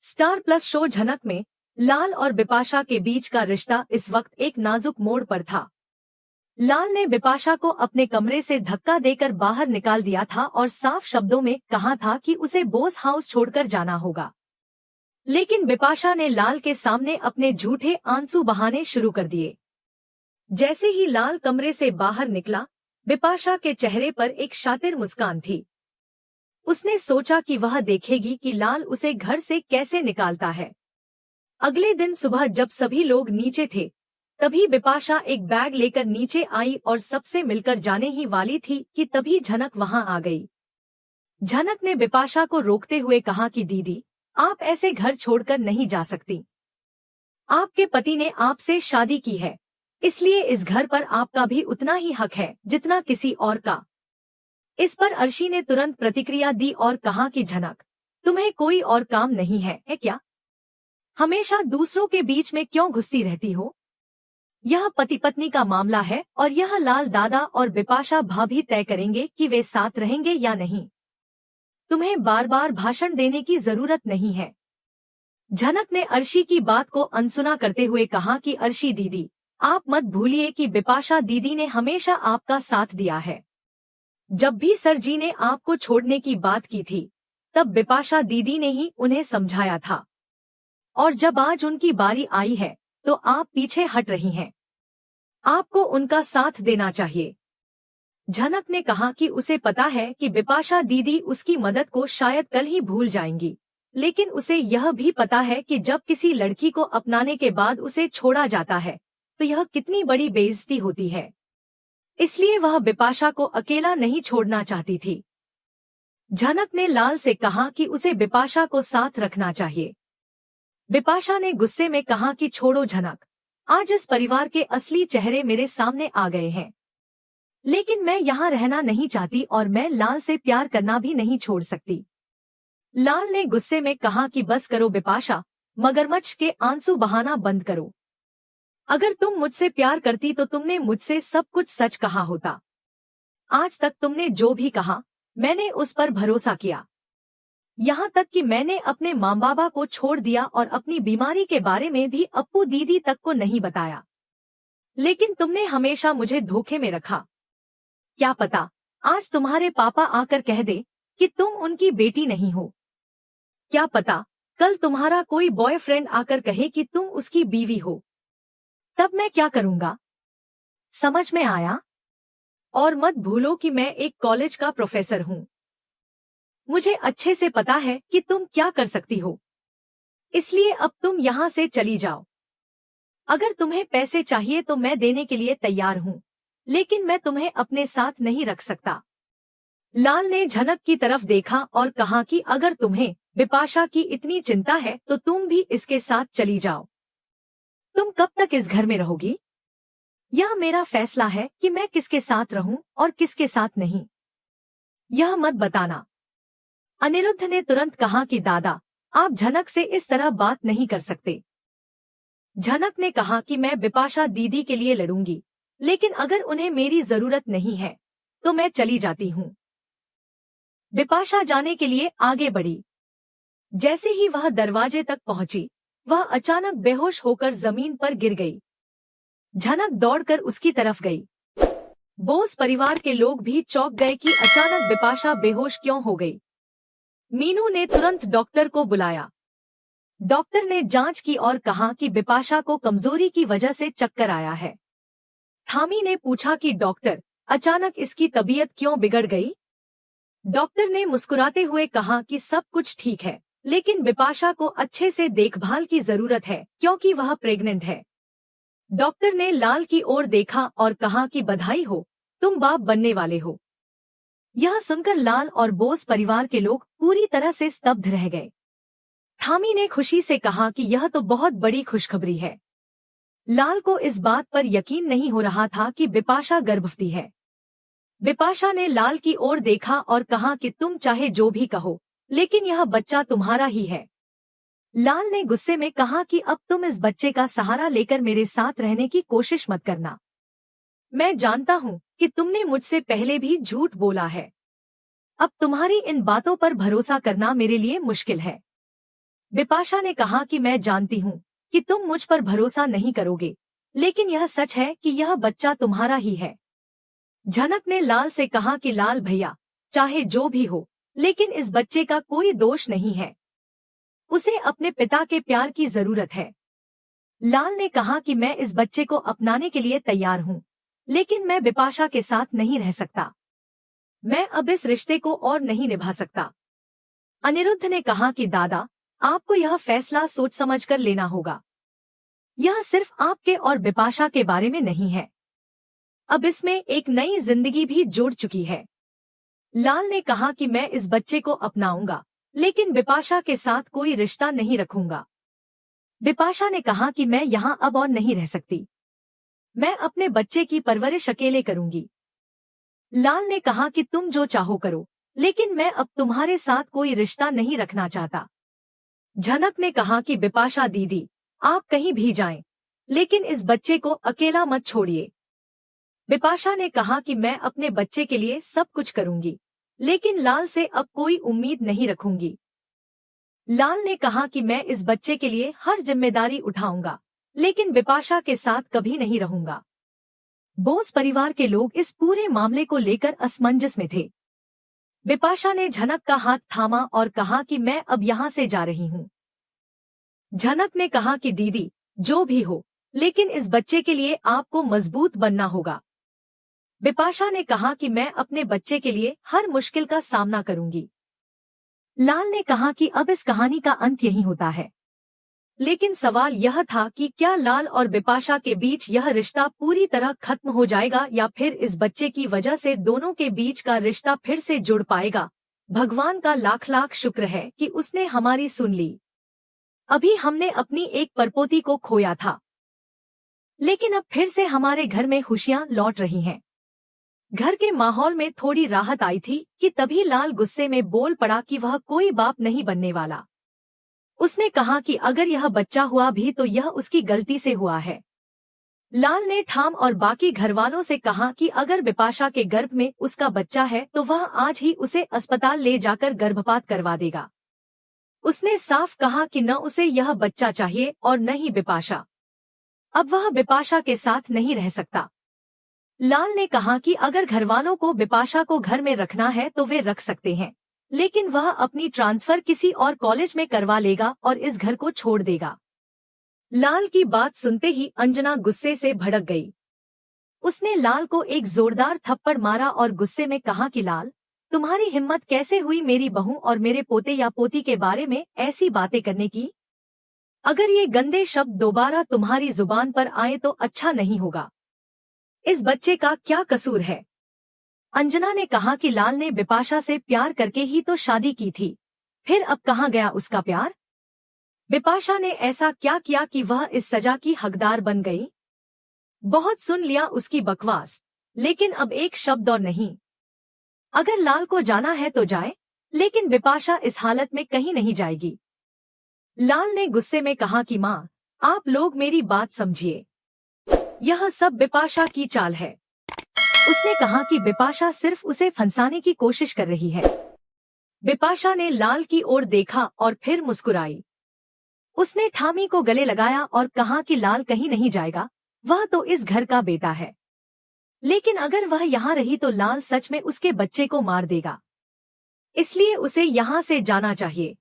Star plus show झनक में लाल और बिपाशा के बीच का रिश्ता इस वक्त एक नाजुक मोड़ पर था। लाल ने बिपाशा को अपने कमरे से धक्का देकर बाहर निकाल दिया था और साफ शब्दों में कहा था कि उसे बोस हाउस छोड़कर जाना होगा। लेकिन बिपाशा ने लाल के सामने अपने झूठे आंसू बहाने शुरू कर दिए। जैसे ही लाल कमरे से बाहर निकला, बिपाशा के चेहरे पर एक शातिर मुस्कान थी। उसने सोचा कि वह देखेगी कि लाल उसे घर से कैसे निकालता है। अगले दिन सुबह जब सभी लोग नीचे थे, तभी बिपाशा एक बैग लेकर नीचे आई और सबसे मिलकर जाने ही वाली थी कि तभी झनक वहां आ गई। झनक ने बिपाशा को रोकते हुए कहा कि दीदी, आप ऐसे घर छोड़कर नहीं जा सकती। आपके पति ने आपसे शादी की है, इसलिए इस घर पर आपका भी उतना ही हक है जितना किसी और का। इस पर अर्शी ने तुरंत प्रतिक्रिया दी और कहा कि झनक, तुम्हें कोई और काम नहीं है क्या? हमेशा दूसरों के बीच में क्यों घुसती रहती हो? यह पति पत्नी का मामला है और यह लाल दादा और बिपाशा भाभी तय करेंगे कि वे साथ रहेंगे या नहीं। तुम्हें बार बार भाषण देने की जरूरत नहीं है। झनक ने अर्शी की बात को अनसुना करते हुए कहा कि अर्शी दीदी, आप मत भूलिए कि बिपाशा दीदी ने हमेशा आपका साथ दिया है। जब भी सर जी ने आपको छोड़ने की बात की थी, तब बिपाशा दीदी ने ही उन्हें समझाया था, और जब आज उनकी बारी आई है तो आप पीछे हट रही हैं। आपको उनका साथ देना चाहिए। झनक ने कहा कि उसे पता है कि बिपाशा दीदी उसकी मदद को शायद कल ही भूल जाएंगी, लेकिन उसे यह भी पता है कि जब किसी लड़की को अपनाने के बाद उसे छोड़ा जाता है तो यह कितनी बड़ी बेइज्जती होती है। इसलिए वह बिपाशा को अकेला नहीं छोड़ना चाहती थी। झनक ने लाल से कहा कि उसे बिपाशा को साथ रखना चाहिए। बिपाशा ने गुस्से में कहा कि छोड़ो झनक, आज इस परिवार के असली चेहरे मेरे सामने आ गए हैं। लेकिन मैं यहाँ रहना नहीं चाहती और मैं लाल से प्यार करना भी नहीं छोड़ सकती। लाल ने गुस्से में कहा कि बस करो बिपाशा, मगरमच्छ के आंसू बहाना बंद करो। अगर तुम मुझसे प्यार करती तो तुमने मुझसे सब कुछ सच कहा होता। आज तक तुमने जो भी कहा, मैंने उस पर भरोसा किया। यहाँ तक कि मैंने अपने माँ बाबा को छोड़ दिया और अपनी बीमारी के बारे में भी अप्पू दीदी तक को नहीं बताया। लेकिन तुमने हमेशा मुझे धोखे में रखा। क्या पता आज तुम्हारे पापा आकर कह दे कि तुम उनकी बेटी नहीं हो। क्या पता कल तुम्हारा कोई बॉयफ्रेंड आकर कहे कि तुम उसकी बीवी हो। तब मैं क्या करूँगा? समझ में आया? और मत भूलो कि मैं एक कॉलेज का प्रोफेसर हूँ। मुझे अच्छे से पता है कि तुम क्या कर सकती हो। इसलिए अब तुम यहाँ से चली जाओ। अगर तुम्हें पैसे चाहिए तो मैं देने के लिए तैयार हूँ, लेकिन मैं तुम्हें अपने साथ नहीं रख सकता। लाल ने झनक की तरफ देखा और कहा कि अगर तुम्हें बिपाशा की इतनी चिंता है तो तुम भी इसके साथ चली जाओ। तुम कब तक इस घर में रहोगी? यह मेरा फैसला है कि मैं किसके साथ रहूं और किसके साथ नहीं। यह मत बताना। अनिरुद्ध ने तुरंत कहा कि दादा, आप झनक से इस तरह बात नहीं कर सकते। झनक ने कहा कि मैं बिपाशा दीदी के लिए लड़ूंगी, लेकिन अगर उन्हें मेरी जरूरत नहीं है तो मैं चली जाती हूँ। बिपाशा जाने के लिए आगे बढ़ी। जैसे ही वह दरवाजे तक पहुंची, वह अचानक बेहोश होकर जमीन पर गिर गई। झनक दौड़कर उसकी तरफ गई। बोस परिवार के लोग भी चौंक गए कि अचानक बिपाशा बेहोश क्यों हो गई। मीनू ने तुरंत डॉक्टर को बुलाया। डॉक्टर ने जांच की और कहा कि बिपाशा को कमजोरी की वजह से चक्कर आया है। थामी ने पूछा कि डॉक्टर, अचानक इसकी तबीयत क्यों बिगड़ गई? डॉक्टर ने मुस्कुराते हुए कहा कि सब कुछ ठीक है, लेकिन बिपाशा को अच्छे से देखभाल की जरूरत है क्योंकि वह प्रेग्नेंट है। डॉक्टर ने लाल की ओर देखा और कहा कि बधाई हो, तुम बाप बनने वाले हो। यह सुनकर लाल और बोस परिवार के लोग पूरी तरह से स्तब्ध रह गए। थामी ने खुशी से कहा कि यह तो बहुत बड़ी खुशखबरी है। लाल को इस बात पर यकीन नहीं हो रहा था कि बिपाशा गर्भवती है। बिपाशा ने लाल की ओर देखा और कहा कि तुम चाहे जो भी कहो, लेकिन यह बच्चा तुम्हारा ही है। लाल ने गुस्से में कहा कि अब तुम इस बच्चे का सहारा लेकर मेरे साथ रहने की कोशिश मत करना। मैं जानता हूँ कि तुमने मुझसे पहले भी झूठ बोला है। अब तुम्हारी इन बातों पर भरोसा करना मेरे लिए मुश्किल है। बिपाशा ने कहा कि मैं जानती हूँ कि तुम मुझ पर भरोसा नहीं करोगे, लेकिन यह सच है कि यह बच्चा तुम्हारा ही है। झनक ने लाल से कहा कि लाल भैया, चाहे जो भी हो, लेकिन इस बच्चे का कोई दोष नहीं है। उसे अपने पिता के प्यार की जरूरत है। लाल ने कहा कि मैं इस बच्चे को अपनाने के लिए तैयार हूँ, लेकिन मैं बिपाशा के साथ नहीं रह सकता। मैं अब इस रिश्ते को और नहीं निभा सकता। अनिरुद्ध ने कहा कि दादा, आपको यह फैसला सोच समझकर लेना होगा। यह सिर्फ आपके और बिपाशा के बारे में नहीं है। अब इसमें एक नई जिंदगी भी जुड़ चुकी है। लाल ने कहा कि मैं इस बच्चे को अपनाऊंगा, लेकिन बिपाशा के साथ कोई रिश्ता नहीं रखूंगा। बिपाशा ने कहा कि मैं यहाँ अब और नहीं रह सकती। मैं अपने बच्चे की परवरिश अकेले करूंगी। लाल ने कहा कि तुम जो चाहो करो, लेकिन मैं अब तुम्हारे साथ कोई रिश्ता नहीं रखना चाहता। झनक ने कहा कि बिपाशा दीदी, आप कहीं भी जाएं, लेकिन इस बच्चे को अकेला मत छोड़िए। बिपाशा ने कहा कि मैं अपने बच्चे के लिए सब कुछ करूंगी, लेकिन लाल से अब कोई उम्मीद नहीं रखूंगी। लाल ने कहा कि मैं इस बच्चे के लिए हर जिम्मेदारी उठाऊंगा, लेकिन बिपाशा के साथ कभी नहीं रहूंगा। बोस परिवार के लोग इस पूरे मामले को लेकर असमंजस में थे। बिपाशा ने झनक का हाथ थामा और कहा कि मैं अब यहाँ से जा रही हूँ। झनक ने कहा कि दीदी, जो भी हो, लेकिन इस बच्चे के लिए आपको मजबूत बनना होगा। बिपाशा ने कहा कि मैं अपने बच्चे के लिए हर मुश्किल का सामना करूंगी। लाल ने कहा कि अब इस कहानी का अंत यही होता है, लेकिन सवाल यह था कि क्या लाल और बिपाशा के बीच यह रिश्ता पूरी तरह खत्म हो जाएगा या फिर इस बच्चे की वजह से दोनों के बीच का रिश्ता फिर से जुड़ पाएगा। भगवान का लाख लाख शुक्र है कि उसने हमारी सुन ली। अभी हमने अपनी एक परपोती को खोया था, लेकिन अब फिर से हमारे घर में खुशियां लौट रही हैं। घर के माहौल में थोड़ी राहत आई थी कि तभी लाल गुस्से में बोल पड़ा कि वह कोई बाप नहीं बनने वाला। उसने कहा कि अगर यह बच्चा हुआ भी तो यह उसकी गलती से हुआ है। लाल ने ठाम और बाकी घरवालों से कहा कि अगर बिपाशा के गर्भ में उसका बच्चा है तो वह आज ही उसे अस्पताल ले जाकर गर्भपात करवा देगा। उसने साफ कहा कि न उसे यह बच्चा चाहिए और न ही बिपाशा। अब वह बिपाशा के साथ नहीं रह सकता। लाल ने कहा कि अगर घरवालों को बिपाशा को घर में रखना है तो वे रख सकते हैं, लेकिन वह अपनी ट्रांसफर किसी और कॉलेज में करवा लेगा और इस घर को छोड़ देगा। लाल की बात सुनते ही अंजना गुस्से से भड़क गई। उसने लाल को एक जोरदार थप्पड़ मारा और गुस्से में कहा कि लाल, तुम्हारी हिम्मत कैसे हुई मेरी बहू और मेरे पोते या पोती के बारे में ऐसी बातें करने की? अगर ये गंदे शब्द दोबारा तुम्हारी जुबान पर आए तो अच्छा नहीं होगा। इस बच्चे का क्या कसूर है? अंजना ने कहा कि लाल ने बिपाशा से प्यार करके ही तो शादी की थी, फिर अब कहाँ गया उसका प्यार? बिपाशा ने ऐसा क्या किया कि वह इस सजा की हकदार बन गई? बहुत सुन लिया उसकी बकवास, लेकिन अब एक शब्द और नहीं। अगर लाल को जाना है तो जाए, लेकिन बिपाशा इस हालत में कहीं नहीं जाएगी। लाल ने गुस्से में कहा कि माँ, आप लोग मेरी बात समझिए। यह सब बिपाशा की चाल है। उसने कहा कि बिपाशा सिर्फ उसे फंसाने की कोशिश कर रही है। बिपाशा ने लाल की ओर देखा और फिर मुस्कुराई। उसने ठामी को गले लगाया और कहा कि लाल कहीं नहीं जाएगा, वह तो इस घर का बेटा है। लेकिन अगर वह यहाँ रही तो लाल सच में उसके बच्चे को मार देगा, इसलिए उसे यहाँ से जाना चाहिए।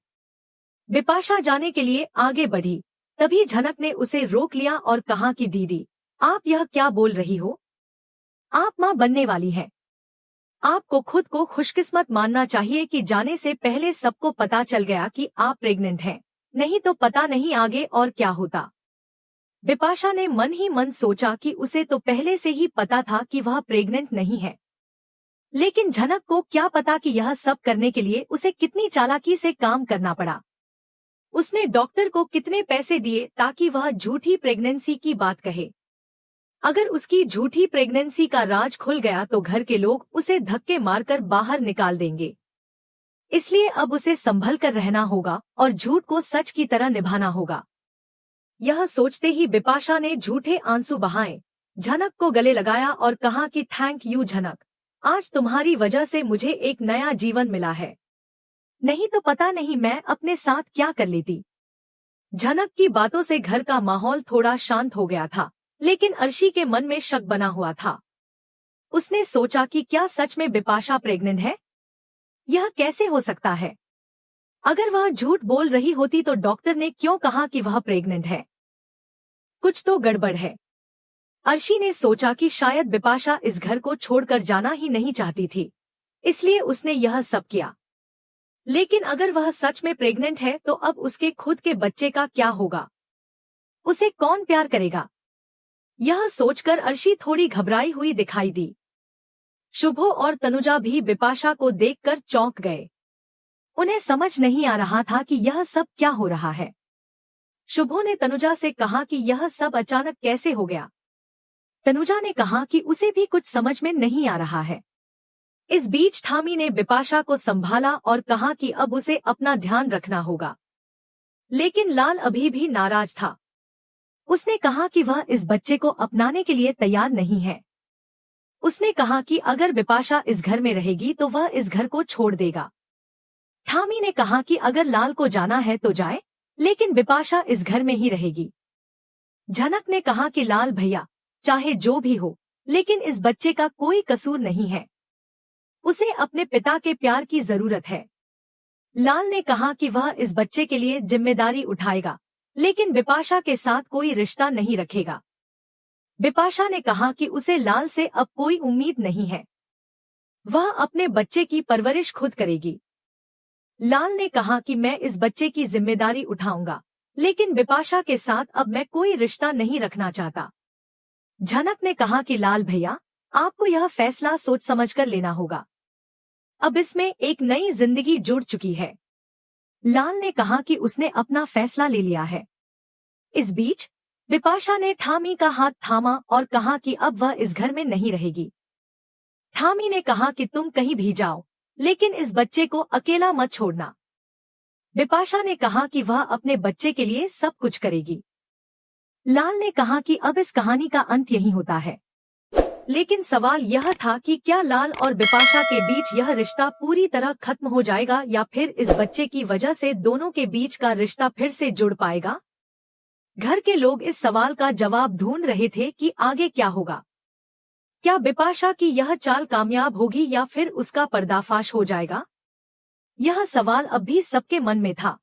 बिपाशा जाने के लिए आगे बढ़ी, तभी झनक ने उसे रोक लिया और कहा कि दीदी, आप यह क्या बोल रही हो? आप माँ बनने वाली हैं। आपको खुद को खुशकिस्मत मानना चाहिए कि जाने से पहले सबको पता चल गया कि आप प्रेग्नेंट हैं, नहीं तो पता नहीं आगे और क्या होता। बिपाशा ने मन ही मन सोचा कि उसे तो पहले से ही पता था कि वह प्रेग्नेंट नहीं है, लेकिन झनक को क्या पता कि यह सब करने के लिए उसे कितनी चालाकी से काम करना पड़ा। उसने डॉक्टर को कितने पैसे दिए ताकि वह झूठी प्रेगनेंसी की बात कहे। अगर उसकी झूठी प्रेगनेंसी का राज खुल गया तो घर के लोग उसे धक्के मारकर बाहर निकाल देंगे। इसलिए अब उसे संभल कर रहना होगा और झूठ को सच की तरह निभाना होगा। यह सोचते ही बिपाशा ने झूठे आंसू बहाए, झनक को गले लगाया और कहा कि थैंक यू झनक, आज तुम्हारी वजह से मुझे एक नया जीवन मिला है। नहीं तो पता नहीं मैं अपने साथ क्या कर लेती। झनक की बातों से घर का माहौल थोड़ा शांत हो गया था, लेकिन अर्शी के मन में शक बना हुआ था। उसने सोचा कि क्या सच में बिपाशा प्रेग्नेंट है? यह कैसे हो सकता है? अगर वह झूठ बोल रही होती तो डॉक्टर ने क्यों कहा कि वह प्रेग्नेंट है? कुछ तो गड़बड़ है। अर्शी ने सोचा कि शायद बिपाशा इस घर को छोड़कर जाना ही नहीं चाहती थी, इसलिए उसने यह सब किया। लेकिन अगर वह सच में प्रेग्नेंट है तो अब उसके खुद के बच्चे का क्या होगा? उसे कौन प्यार करेगा? यह सोचकर अर्शी थोड़ी घबराई हुई दिखाई दी। शुभो और तनुजा भी बिपाशा को देखकर चौंक गए। उन्हें समझ नहीं आ रहा था कि यह सब क्या हो रहा है। शुभो ने तनुजा से कहा कि यह सब अचानक कैसे हो गया। तनुजा ने कहा कि उसे भी कुछ समझ में नहीं आ रहा है। इस बीच ठामी ने बिपाशा को संभाला और कहा कि अब उसे अपना ध्यान रखना होगा। लेकिन लाल अभी भी नाराज था। उसने कहा कि वह इस बच्चे को अपनाने के लिए तैयार नहीं है। उसने कहा कि अगर बिपाशा इस घर में रहेगी तो वह इस घर को छोड़ देगा। ठामी ने कहा कि अगर लाल को जाना है तो जाए, लेकिन बिपाशा इस घर में ही रहेगी। झनक ने कहा कि लाल भैया, चाहे जो भी हो, लेकिन इस बच्चे का कोई कसूर नहीं है। उसे अपने पिता के प्यार की जरूरत है। लाल ने कहा कि वह इस बच्चे के लिए जिम्मेदारी उठाएगा, लेकिन बिपाशा के साथ कोई रिश्ता नहीं रखेगा। बिपाशा ने कहा कि उसे लाल से अब कोई उम्मीद नहीं है। वह अपने बच्चे की परवरिश खुद करेगी। लाल ने कहा कि मैं इस बच्चे की जिम्मेदारी उठाऊंगा, लेकिन बिपाशा के साथ अब मैं कोई रिश्ता नहीं रखना चाहता। झनक ने कहा कि लाल भैया, आपको यह फैसला सोच समझकर लेना होगा। अब इसमें एक नई जिंदगी जुड़ चुकी है। लाल ने कहा कि उसने अपना फैसला ले लिया है। इस बीच बिपाशा ने ठामी का हाथ थामा और कहा कि अब वह इस घर में नहीं रहेगी। ठामी ने कहा कि तुम कहीं भी जाओ, लेकिन इस बच्चे को अकेला मत छोड़ना। बिपाशा ने कहा कि वह अपने बच्चे के लिए सब कुछ करेगी। लाल ने कहा कि अब इस कहानी का अंत यही होता है। लेकिन सवाल यह था कि क्या लाल और बिपाशा के बीच यह रिश्ता पूरी तरह खत्म हो जाएगा या फिर इस बच्चे की वजह से दोनों के बीच का रिश्ता फिर से जुड़ पाएगा? घर के लोग इस सवाल का जवाब ढूंढ रहे थे कि आगे क्या होगा। क्या बिपाशा की यह चाल कामयाब होगी या फिर उसका पर्दाफाश हो जाएगा? यह सवाल अब भी सबके मन में था।